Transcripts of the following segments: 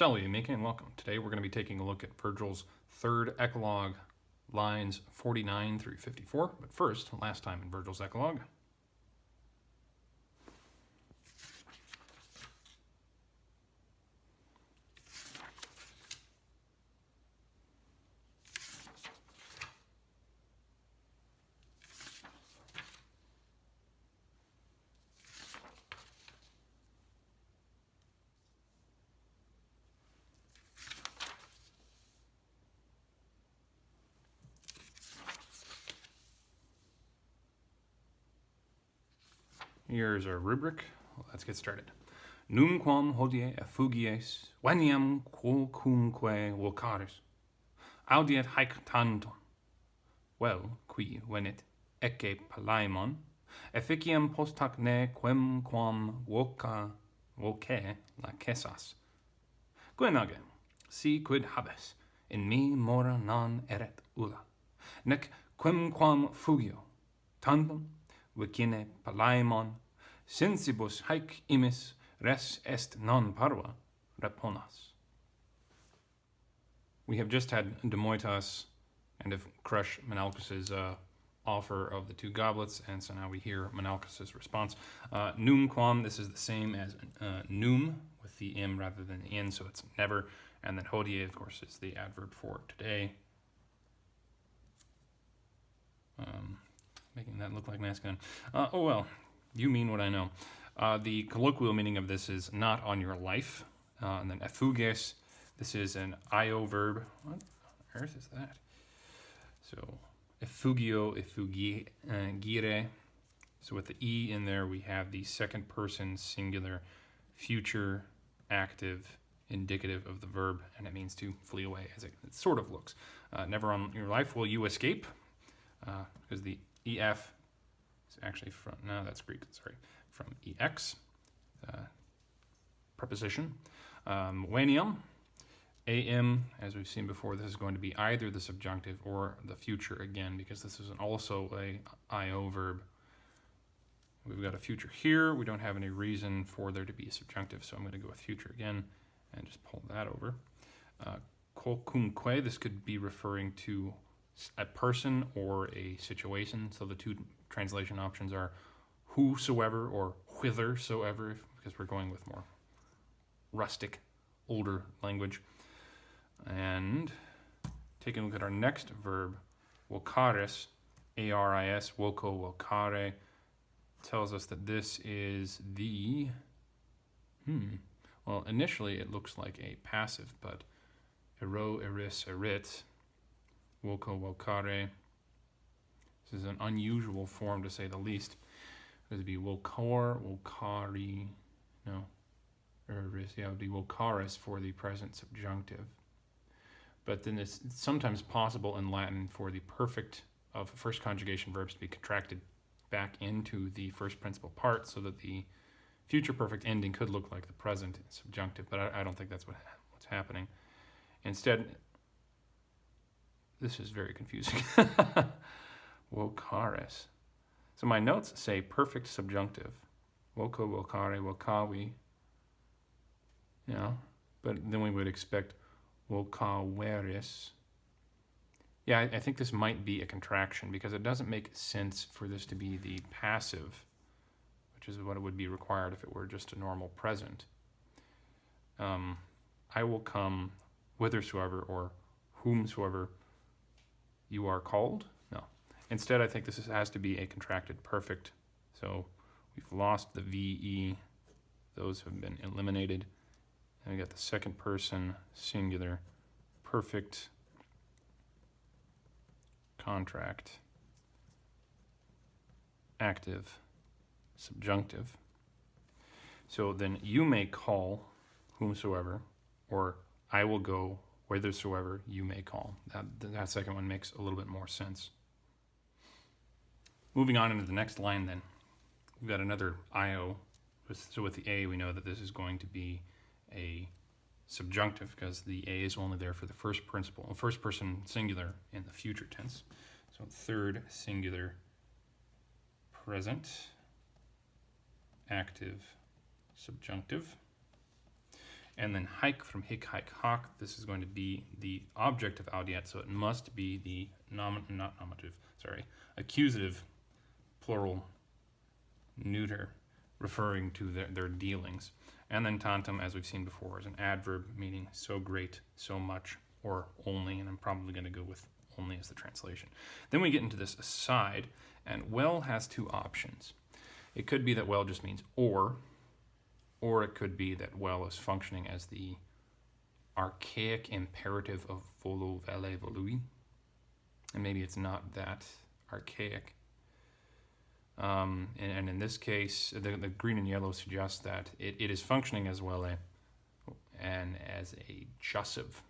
Salutations and welcome. Today we're going to be taking a look at Vergil's third Eclogue, lines 49 through 54. But first, last time in Vergil's Eclogue. Here's our rubric. Let's get started. Numquam hodie effugies, veniam quocumque vocaris. Audiet haec tantum. Well, qui venit ecce palaemon, efficiam post hac ne quemquam voce lacessas. Guenage, si quid habes, in me mora non eret ulla, nec quemquam fugio, tantum vicine palaemon, sensibus haec imis res est non parva reponas. We have just had Demoitas and of crush Menalcus's offer of the two goblets, and so now we hear Menalcus's response. Numquam, this is the same as num with the im rather than the in, so it's never. And then hodie, of course, is the adverb for today. Making that look like masculine. Oh well, you mean what I know. The colloquial meaning of this is not on your life. And then effuges, this is an io verb. What on earth is that? So effugio, effugire. So with the e in there, we have the second person singular future active indicative of the verb, and it means to flee away, as it sort of looks. Never on your life will you escape, because the ef is actually from, no, that's Greek, sorry, from ex, preposition. Veniam, am, as we've seen before, this is going to be either the subjunctive or the future again, because this is also a io verb. We've got a future here. We don't have any reason for there to be a subjunctive, so I'm going to go with future again and just pull that over. Quocumque, this could be referring to a person or a situation. So the two translation options are whosoever or whithersoever, because we're going with more rustic, older language. And taking a look at our next verb, vocaris, aris, voco, vocare, tells us that this is the, well, initially it looks like a passive, but ero, eris, erit, voco, vocare. This is an unusual form, to say the least. It would be vocor, vocari, no, eris, yeah, it would be vocaris for the present subjunctive. But then it's sometimes possible in Latin for the perfect of first conjugation verbs to be contracted back into the first principal part, so that the future perfect ending could look like the present subjunctive, but I don't think that's what's happening. Instead, this is very confusing. Vocaris. So my notes say perfect subjunctive. Voco, vocare, vocavi. But then we would expect vocaveris. Yeah, I think this might be a contraction, because it doesn't make sense for this to be the passive, which is what it would be required if it were just a normal present. I will come whithersoever or whomsoever you are called. No. Instead, I think this has to be a contracted perfect. So we've lost the VE. Those have been eliminated. And we got the second person singular perfect contract active subjunctive. So then you may call whomsoever, or I will go whithersoever you may call. That second one makes a little bit more sense. Moving on into the next line then, we've got another io. So with the a, we know that this is going to be a subjunctive, because the a is only there for the first person singular in the future tense. So third singular present active subjunctive. And then hike from hic, hike, hoc. This is going to be the object of audiat, so it must be the accusative plural neuter, referring to their dealings. And then tantum, as we've seen before, is an adverb meaning so great, so much, or only, and I'm probably going to go with only as the translation. Then we get into this aside, and well has two options. It could be that well just means or it could be that well is functioning as the archaic imperative of volo, vale, volui, and maybe it's not that archaic. And in this case, the green and yellow suggest that it is functioning as well and as a jussive,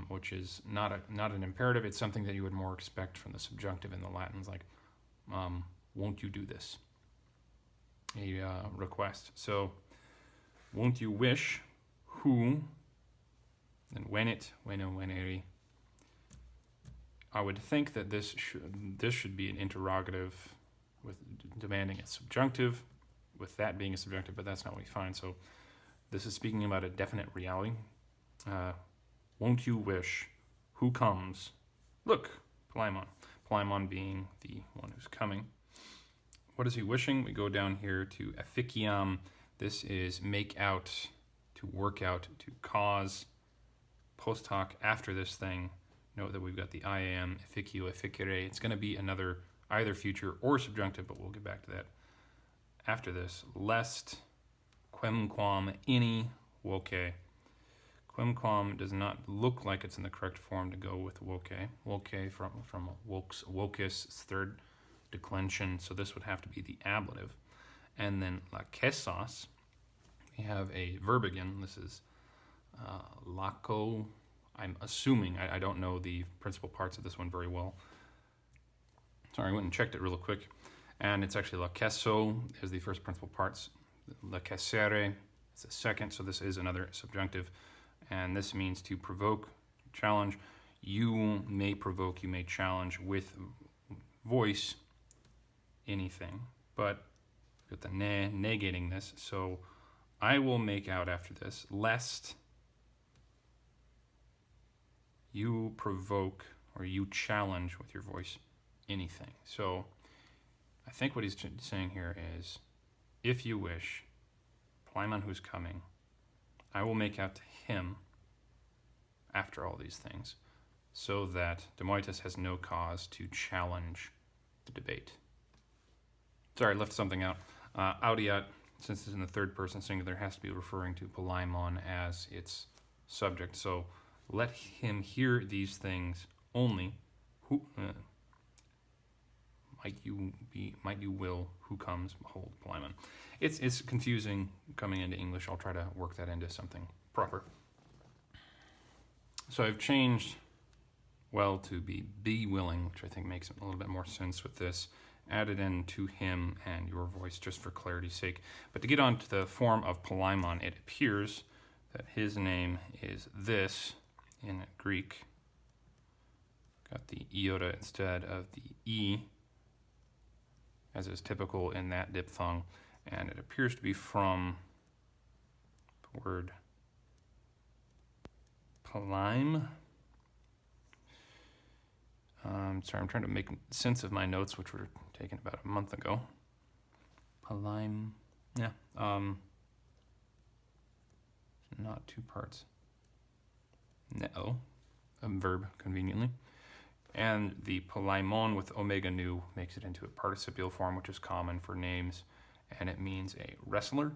which is not an imperative. It's something that you would more expect from the subjunctive in the Latins, like, won't you do this? A request. So, won't you wish, who, and when it, bueno, venere. I would think that this should be an interrogative with demanding a subjunctive, with that being a subjunctive, but that's not what we find. So this is speaking about a definite reality. Won't you wish, who comes? Look, Palaemon. Palaemon being the one who's coming. What is he wishing? We go down here to efficiam. This is make out, to work out, to cause. Post hoc, after this thing. Note that we've got the I am, efficio, efficere. It's going to be another either future or subjunctive, but we'll get back to that after this. Lest, quemquam, any, woke. Quemquam does not look like it's in the correct form to go with woke. Woke from wokus, third declension, so this would have to be the ablative. And then lakesos, we have a verb again. This is lako. I'm assuming, I don't know the principal parts of this one very well. Sorry, I went and checked it real quick. And it's actually lakeso is the first principal parts. Lakesere is the second, so this is another subjunctive. And this means to provoke, challenge. You may provoke, you may challenge with voice anything. But with the negating this, so I will make out after this, lest you provoke or you challenge with your voice anything. So I think what he's saying here is, if you wish, Palaemon who's coming, I will make out to him after all these things, so that Demoitus has no cause to challenge the debate. Sorry, I left something out. Audiat, since it's in the third person singular, has to be referring to Palaemon as its subject. So let him hear these things only. Who might you will, who comes, behold, Palaemon. It's confusing coming into English. I'll try to work that into something proper. So I've changed well to be willing, which I think makes a little bit more sense with this. Added in to him and your voice just for clarity's sake. But to get on to the form of Palaemon, it appears that his name is this in Greek. Got the iota instead of the e, as is typical in that diphthong, and it appears to be from the word Palaim. Sorry, I'm trying to make sense of my notes, which were taken about a month ago. Palaim, yeah, not two parts. No, a verb, conveniently. And the palaimon with omega nu makes it into a participial form, which is common for names, and it means a wrestler.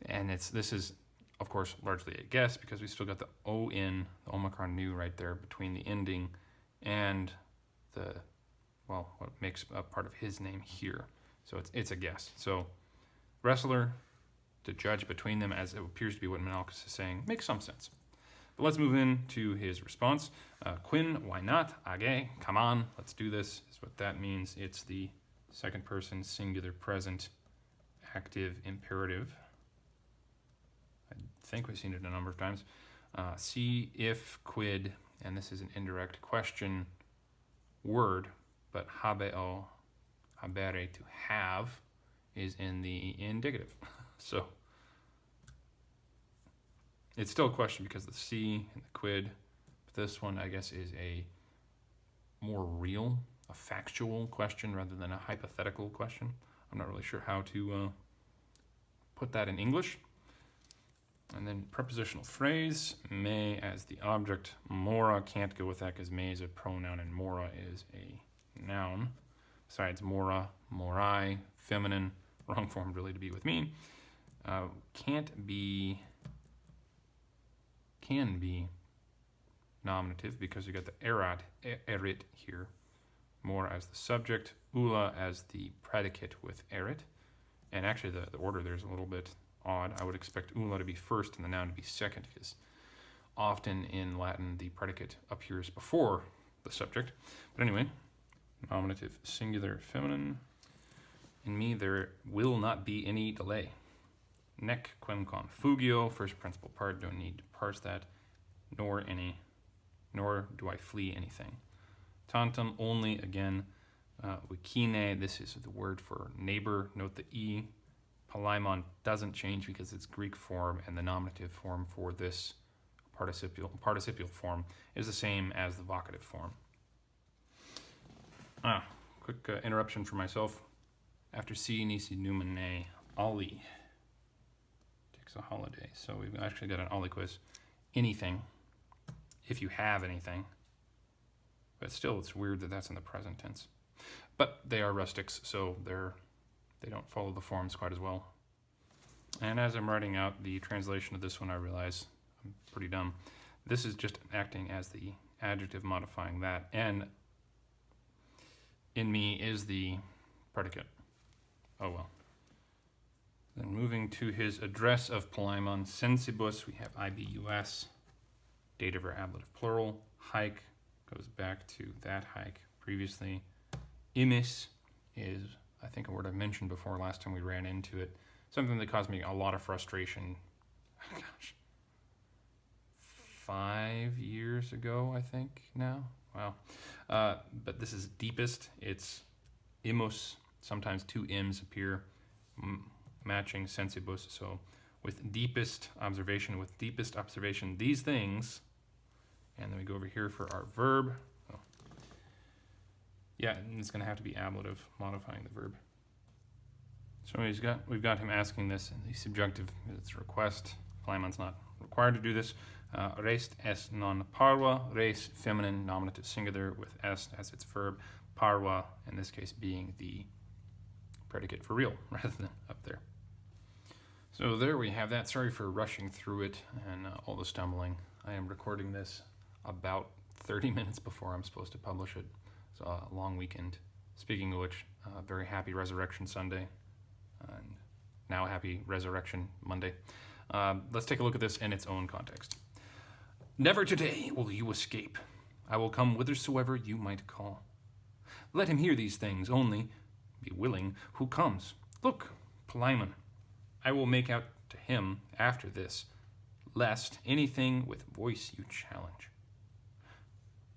And this is, of course, largely a guess because we still got the O in, the Omicron nu right there between the ending and what makes a part of his name here. So it's a guess. So wrestler, to judge between them, as it appears to be what Menalcas is saying, makes some sense. But let's move into his response. Quin, why not? Age, come on, let's do this, is what that means. It's the second person singular present active imperative. I think we've seen it a number of times. See, if, quid, and this is an indirect question word, but habeo, habere, to have, is in the indicative. So it's still a question because the C and the quid, but this one I guess is a more real, a factual question rather than a hypothetical question. I'm not really sure how to put that in English. And then prepositional phrase, me as the object. Mora can't go with that because me is a pronoun and mora is a noun. Besides mora, morai, feminine, wrong form really to be with me. Can't be, can be nominative because you got the erit here. Mora as the subject, ula as the predicate with erit. And actually the order there's a little bit odd. I would expect ula to be first and the noun to be second because often in Latin the predicate appears before the subject. But anyway, nominative singular feminine. In me there will not be any delay. Nec quem confugio, first principal part, don't need to parse that, nor do I flee anything. Tantum, only, again, wikine, this is the word for neighbor, note the E. Palaimon doesn't change because it's Greek form, and the nominative form for this participial form is the same as the vocative form. Quick interruption for myself. After C, nisi numene, Ali takes a holiday. So we've actually got an Ali quiz. Anything, if you have anything. But still, it's weird that that's in the present tense. But they are rustics, so they don't follow the forms quite as well. And as I'm writing out the translation of this one, I realize I'm pretty dumb. This is just acting as the adjective modifying that, and in me is the predicate. Oh well. Then moving to his address of Palaimon sensibus, we have IBUS, dative or ablative plural. Hike goes back to that hike previously. Imis is, I think, a word I mentioned before last time we ran into it. Something that caused me a lot of frustration. Gosh, 5 years ago, I think now. Wow. But this is deepest. It's imus. Sometimes two ims appear, matching sensibus. So with deepest observation, these things. And then we go over here for our verb. Oh. Yeah, and it's going to have to be ablative, modifying the verb. So we've got him asking this in the subjunctive. It's a request. Palaimon's not required to do this. Rest est non parva, res feminine, nominative singular with est as its verb. Parva, in this case, being the predicate for real rather than up there. So there we have that. Sorry for rushing through it and all the stumbling. I am recording this about 30 minutes before I'm supposed to publish it. It's a long weekend. Speaking of which, very happy Resurrection Sunday. And now happy Resurrection Monday. Let's take a look at this in its own context. Never today will you escape. I will come whithersoever you might call. Let him hear these things, only be willing who comes. Look, Palaimon, I will make out to him after this, lest anything with voice you challenge.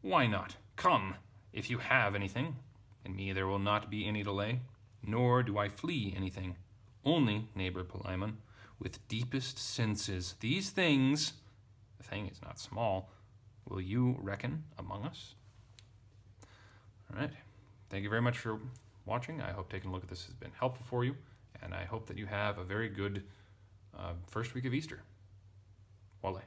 Why not? Come, if you have anything. In me there will not be any delay, nor do I flee anything. Only, neighbor Palaimon, with deepest senses, these things, the thing is not small, will you reckon among us? All right. Thank you very much for watching. I hope taking a look at this has been helpful for you, and I hope that you have a very good first week of Easter. Wale.